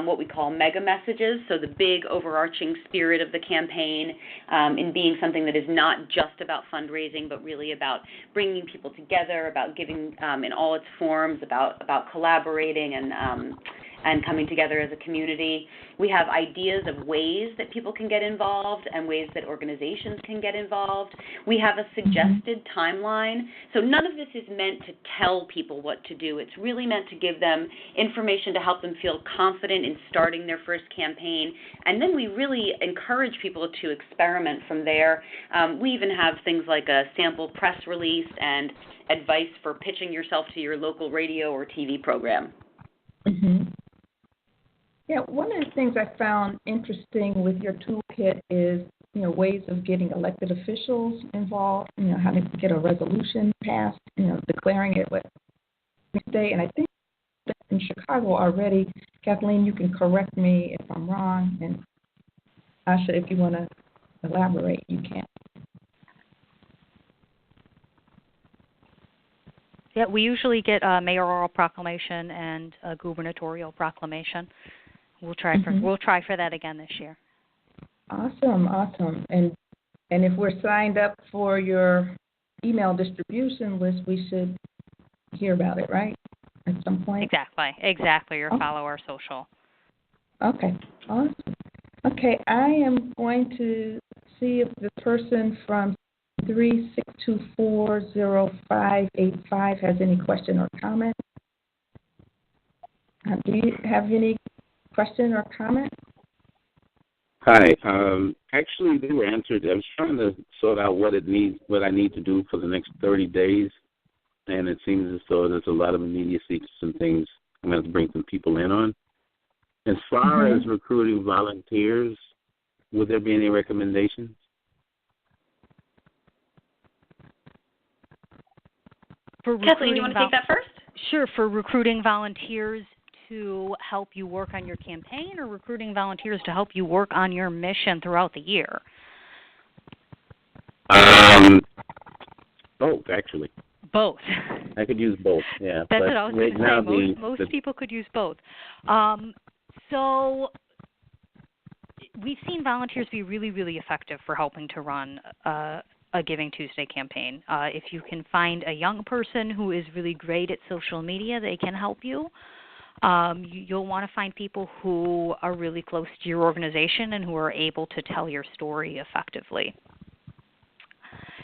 [SPEAKER 4] what we call mega messages, so the big overarching spirit of the campaign in being something that is not just about fundraising, but really about bringing people together, about giving in all its forms, about collaborating and coming together as a community. We have ideas of ways that people can get involved and ways that organizations can get involved. We have a suggested timeline. So none of this is meant to tell people what to do. It's really meant to give them information to help them feel confident in starting their first campaign. And then we really encourage people to experiment from there. We even have things like a sample press release and advice for pitching yourself to your local radio or TV program.
[SPEAKER 3] Yeah, one of the things I found interesting with your toolkit is, ways of getting elected officials involved, how to get a resolution passed, declaring it Wednesday. And I think that in Chicago already, Kathleen, you can correct me if I'm wrong. And Asha, if you want to elaborate, you can.
[SPEAKER 5] Yeah, we usually get a mayoral proclamation and a gubernatorial proclamation. We'll try for that again this year. Awesome. And if we're signed up for your email distribution list, we should hear about it, right? At some point. Exactly. Or follow our social. Okay. Awesome. Okay, I am going to see if the person from 3624055 has any question or comment. Do you have any question or comment?
[SPEAKER 7] Hi. Actually, they were answered. I was trying to sort out what I need to do for the next 30 days, and it seems as though there's a lot of immediacy to some things I'm going to bring some people in on. As far as recruiting volunteers, would there be any recommendations?
[SPEAKER 5] For
[SPEAKER 8] Kathleen, you want to take that first?
[SPEAKER 5] Sure, for recruiting volunteers to help you work on your campaign, or recruiting volunteers to help you work on your mission throughout the year?
[SPEAKER 7] Both, actually.
[SPEAKER 5] Both.
[SPEAKER 7] I could use both, yeah.
[SPEAKER 5] That's
[SPEAKER 7] but
[SPEAKER 5] what I was going to say. Most people could use both. So we've seen volunteers be really, really effective for helping to run a Giving Tuesday campaign. If you can find a young person who is really great at social media, they can help you. You'll want to find people who are really close to your organization and who are able to tell your story effectively.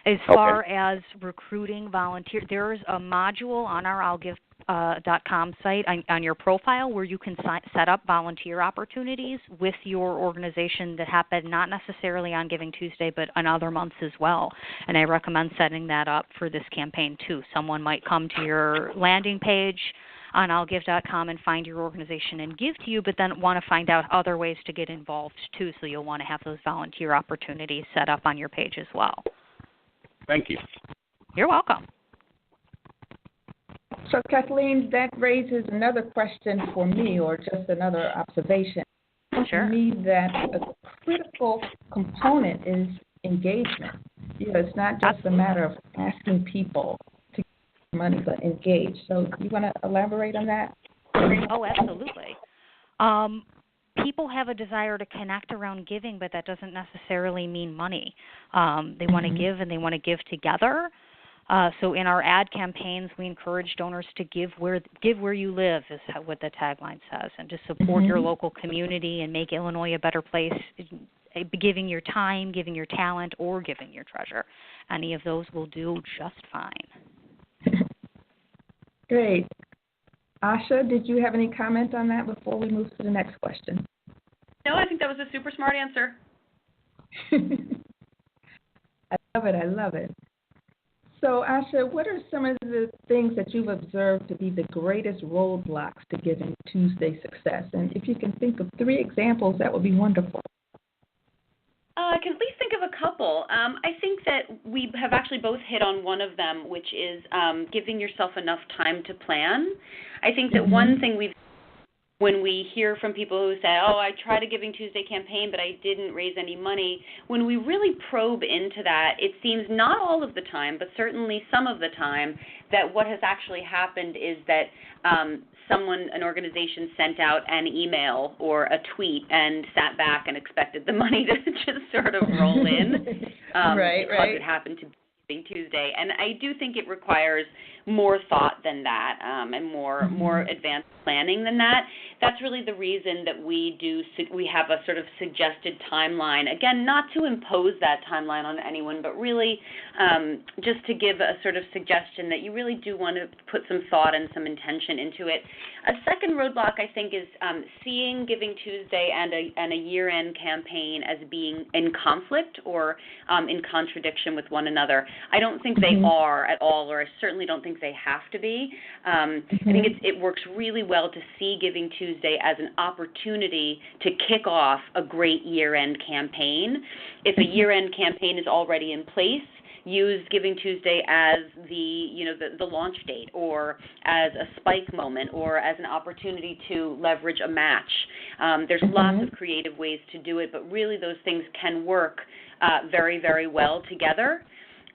[SPEAKER 5] As far as recruiting volunteers, there's a module on our I'llGive.com site on your profile where you can set up volunteer opportunities with your organization that happen not necessarily on Giving Tuesday but on other months as well. And I recommend setting that up for this campaign too. Someone might come to your landing page on I'llGive.com and find your organization and give to you, but then want to find out other ways to get involved too. So you'll want to have those volunteer opportunities set up on your page as well.
[SPEAKER 7] Thank you.
[SPEAKER 5] You're welcome.
[SPEAKER 3] So, Kathleen, that raises another question for me, or just another observation.
[SPEAKER 5] Sure.
[SPEAKER 3] To me, that a critical component is engagement. It's not just a matter of asking people to give money, but engage. So, you want to elaborate on that?
[SPEAKER 5] Oh, absolutely. People have a desire to connect around giving, but that doesn't necessarily mean money. They want to give, and they want to give together. So in our ad campaigns, we encourage donors to give where you live, is what the tagline says, and to support your local community and make Illinois a better place, giving your time, giving your talent, or giving your treasure. Any of those will do just fine.
[SPEAKER 3] Great. Asha, did you have any comment on that before we move to the next question?
[SPEAKER 8] No, I think that was a super smart answer.
[SPEAKER 3] I love it. So, Asha, what are some of the things that you've observed to be the greatest roadblocks to Giving Tuesday success? And if you can think of 3 examples, that would be wonderful.
[SPEAKER 8] I can at least think of a couple. I think that we have actually both hit on one of them, which is giving yourself enough time to plan. I think that one thing when we hear from people who say, oh, I tried a Giving Tuesday campaign, but I didn't raise any money, when we really probe into that, it seems not all of the time, but certainly some of the time, that what has actually happened is that an organization sent out an email or a tweet and sat back and expected the money to just sort of roll in because it happened to be Giving Tuesday. And I do think it requires more thought than that and more advanced planning than that. That's really the reason that we have a sort of suggested timeline. Again, not to impose that timeline on anyone, but really just to give a sort of suggestion that you really do want to put some thought and some intention into it. A second roadblock, I think, is seeing Giving Tuesday and a year-end campaign as being in conflict or in contradiction with one another. I don't think they are at all, or I certainly don't think they have to be. I think it works really well to see Giving Tuesday as an opportunity to kick off a great year-end campaign. If a year-end campaign is already in place, use Giving Tuesday as the launch date, or as a spike moment, or as an opportunity to leverage a match. There's lots of creative ways to do it, but really those things can work very, very well together.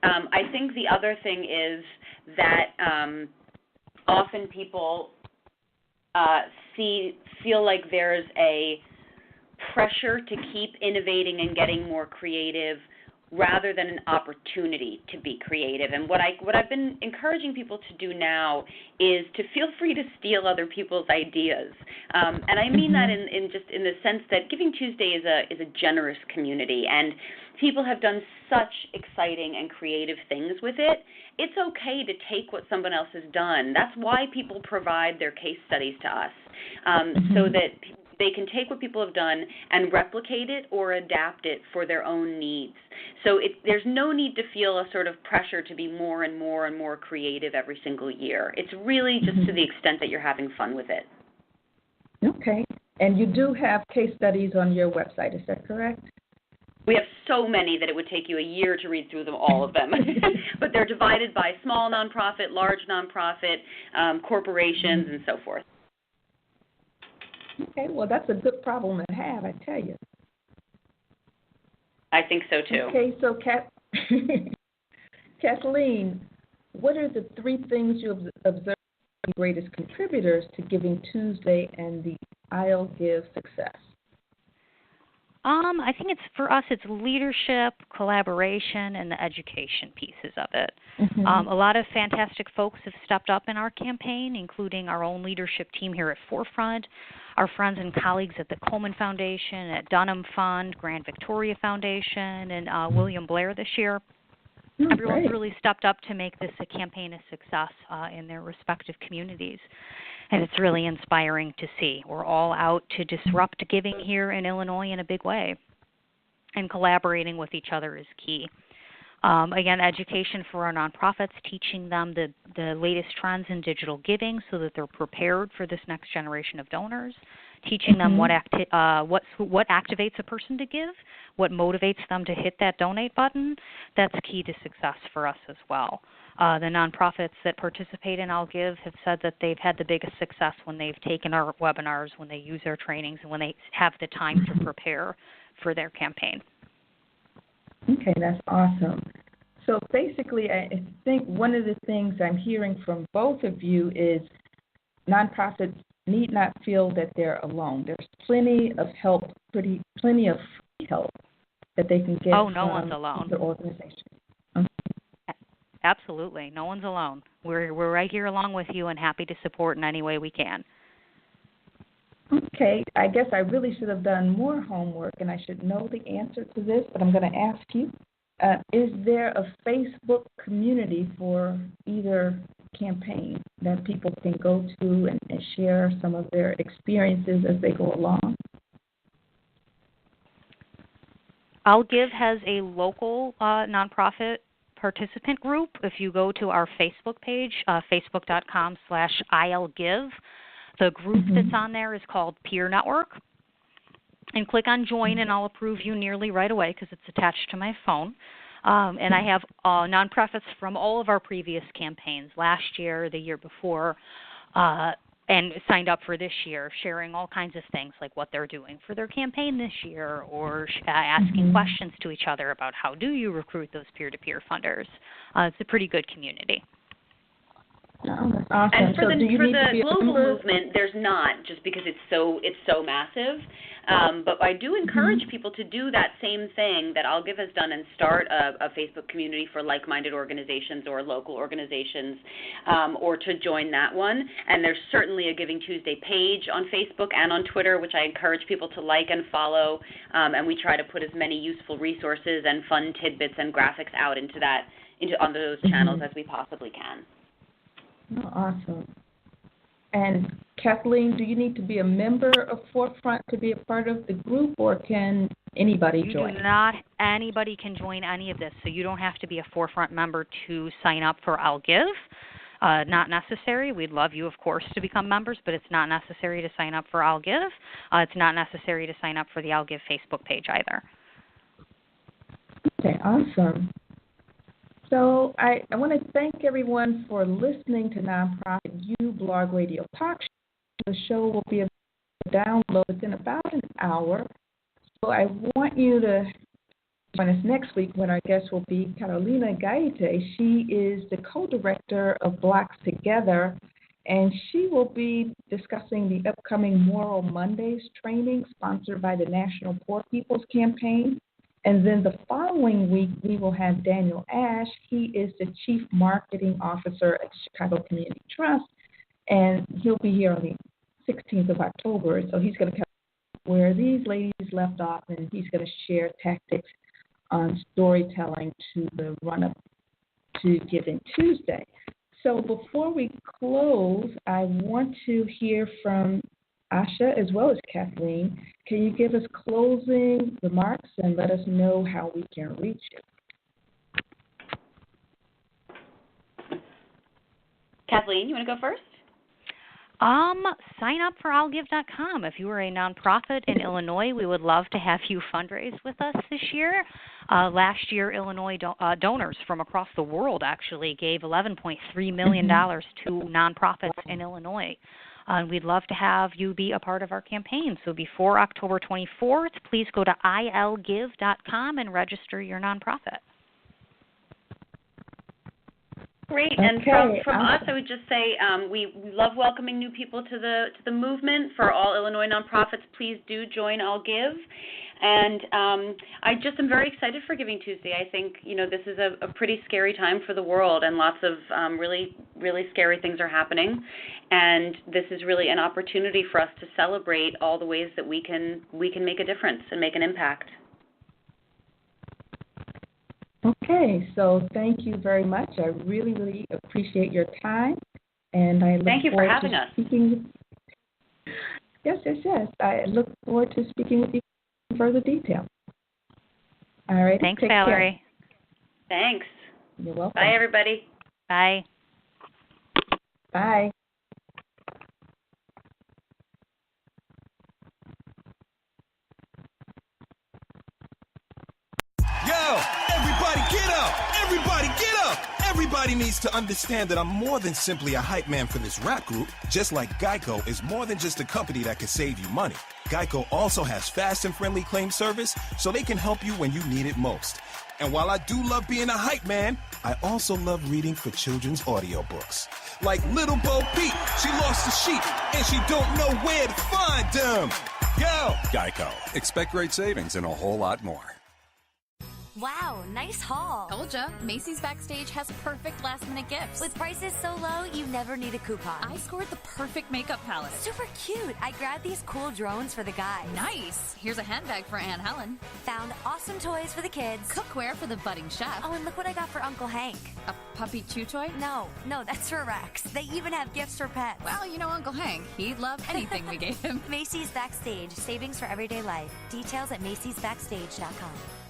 [SPEAKER 8] I think the other thing is that often people feel like there's a pressure to keep innovating and getting more creative rather than an opportunity to be creative. And what I've been encouraging people to do now is to feel free to steal other people's ideas. And I mean that in the sense that Giving Tuesday is a generous community, and people have done such exciting and creative things with it. It's okay to take what someone else has done. That's why people provide their case studies to us, so that they can take what people have done and replicate it or adapt it for their own needs. So there's no need to feel a sort of pressure to be more and more and more creative every single year. It's really just to the extent that you're having fun with it.
[SPEAKER 3] Okay. And you do have case studies on your website, is that correct?
[SPEAKER 8] We have so many that it would take you a year to read through them, all of them. But they're divided by small nonprofit, large nonprofit, corporations, and so forth.
[SPEAKER 3] Okay, well, that's a good problem to have, I tell you.
[SPEAKER 8] I think so, too.
[SPEAKER 3] Okay, so Kathleen, what are the 3 things you observed as the greatest contributors to Giving Tuesday and the I'll Give success?
[SPEAKER 5] I think for us, it's leadership, collaboration, and the education pieces of it. A lot of fantastic folks have stepped up in our campaign, including our own leadership team here at Forefront, our friends and colleagues at the Coleman Foundation, at Dunham Fund, Grand Victoria Foundation, and William Blair this year. Everyone's really stepped up to make this a campaign a success in their respective communities. And it's really inspiring to see. We're all out to disrupt giving here in Illinois in a big way. And collaborating with each other is key. Again, education for our nonprofits, teaching them the latest trends in digital giving so that they're prepared for this next generation of donors. Teaching them what activates a person to give, what motivates them to hit that donate button. That's key to success for us as well. The nonprofits that participate in I'll Give have said that they've had the biggest success when they've taken our webinars, when they use our trainings, and when they have the time to prepare for their campaign.
[SPEAKER 3] Okay, that's awesome. So basically, I think one of the things I'm hearing from both of you is nonprofits need not feel that they're alone. There's plenty of help, plenty of free help that they can get
[SPEAKER 5] no
[SPEAKER 3] from
[SPEAKER 5] one's alone.
[SPEAKER 3] the organization.
[SPEAKER 5] Absolutely. No one's alone. We're right here along with you and happy to support in any way we can.
[SPEAKER 3] Okay. I guess I really should have done more homework and I should know the answer to this, but I'm going to ask you. Is there a Facebook community for either campaign that people can go to and share some of their experiences as they go along?
[SPEAKER 5] I'll Give has a local nonprofit participant group. If you go to our Facebook page, facebook.com/ILGive, the group that's on there is called Peer Network. And click on Join, and I'll approve you nearly right away because it's attached to my phone. And I have nonprofits from all of our previous campaigns, last year, the year before, and signed up for this year, sharing all kinds of things like what they're doing for their campaign this year, or asking questions to each other about how do you recruit those peer-to-peer funders. It's a pretty good community.
[SPEAKER 3] Oh, that's awesome.
[SPEAKER 8] And for
[SPEAKER 3] so
[SPEAKER 8] the global
[SPEAKER 3] member?
[SPEAKER 8] movement, there's not, just because it's so massive. But I do encourage people to do that same thing that I'll Give has done and start a Facebook community for like-minded organizations or local organizations, or to join that one. And there's certainly a Giving Tuesday page on Facebook and on Twitter, which I encourage people to like and follow. And we try to put as many useful resources and fun tidbits and graphics out on those channels as we possibly can.
[SPEAKER 3] Oh, awesome. And Kathleen, do you need to be a member of Forefront to be a part of the group, or can anybody join?
[SPEAKER 5] Anybody can join any of this, so you don't have to be a Forefront member to sign up for I'll Give. Not necessary. We'd love you, of course, to become members, but it's not necessary to sign up for I'll Give. It's not necessary to sign up for the I'll Give Facebook page either.
[SPEAKER 3] Okay, awesome. So I want to thank everyone for listening to Nonprofit U Blog Radio Talk Show. The show will be downloaded within about an hour. So I want you to join us next week when our guest will be Carolina Gaite. She is the co-director of Blacks Together, and she will be discussing the upcoming Moral Mondays training sponsored by the National Poor People's Campaign. And then the following week, we will have Daniel Ash. He is the Chief Marketing Officer at Chicago Community Trust, and he'll be here on the 16th of October. So he's going to cover where these ladies left off, and he's going to share tactics on storytelling to the run-up to Giving Tuesday. So before we close, I want to hear from Asha as well as Kathleen. Can you give us closing remarks and let us know how we can reach you?
[SPEAKER 8] Kathleen, you want to go first?
[SPEAKER 5] Sign up for I'llGive.com. If you are a nonprofit in Illinois, we would love to have you fundraise with us this year. Last year, Illinois donors from across the world actually gave $11.3 million to nonprofits in Illinois. We'd love to have you be a part of our campaign. So before October 24th, please go to I'llGive.com and register your nonprofit.
[SPEAKER 8] Great,
[SPEAKER 3] Okay.
[SPEAKER 8] and from us, I would just say we love welcoming new people to the movement. For all Illinois nonprofits, please do join I'll Give. And I just am very excited for Giving Tuesday. I think this is a pretty scary time for the world, and lots of really, really scary things are happening. And this is really an opportunity for us to celebrate all the ways that we can make a difference and make an impact.
[SPEAKER 3] Okay, so thank you very much. I really, really appreciate your time, and I look
[SPEAKER 8] Thank you for
[SPEAKER 3] forward
[SPEAKER 8] having
[SPEAKER 3] to
[SPEAKER 8] us.
[SPEAKER 3] speaking. Yes. I look forward to speaking with you in further detail. All right.
[SPEAKER 5] Thanks,
[SPEAKER 3] take
[SPEAKER 5] Valerie.
[SPEAKER 3] Care.
[SPEAKER 8] Thanks.
[SPEAKER 3] You're welcome.
[SPEAKER 8] Bye, everybody.
[SPEAKER 5] Bye.
[SPEAKER 3] Bye.
[SPEAKER 9] Yo, everybody get up! Everybody get up! Everybody needs to understand that I'm more than simply a hype man for this rap group, just like Geico is more than just a company that can save you money. Geico also has fast and friendly claim service, so they can help you when you need it most. And while I do love being a hype man, I also love reading for children's audiobooks. Like Little Bo Peep, she lost the sheep, and she don't know where to find them. Yo!
[SPEAKER 10] Geico. Expect great savings and a whole lot more.
[SPEAKER 11] Wow, nice haul.
[SPEAKER 12] Told ya, Macy's Backstage has perfect last-minute gifts.
[SPEAKER 11] With prices so low, you never need a coupon.
[SPEAKER 12] I scored the perfect makeup palette.
[SPEAKER 11] Super cute. I grabbed these cool drones for the guys.
[SPEAKER 12] Nice. Here's a handbag for Aunt Helen.
[SPEAKER 11] Found awesome toys for the kids.
[SPEAKER 12] Cookware for the budding chef.
[SPEAKER 11] Oh, and look what I got for Uncle Hank.
[SPEAKER 12] A puppy chew toy?
[SPEAKER 11] No, that's for Rex. They even have gifts for pets.
[SPEAKER 12] Well, you know Uncle Hank. He'd love anything we gave him.
[SPEAKER 11] Macy's Backstage. Savings for everyday life. Details at macy'sbackstage.com.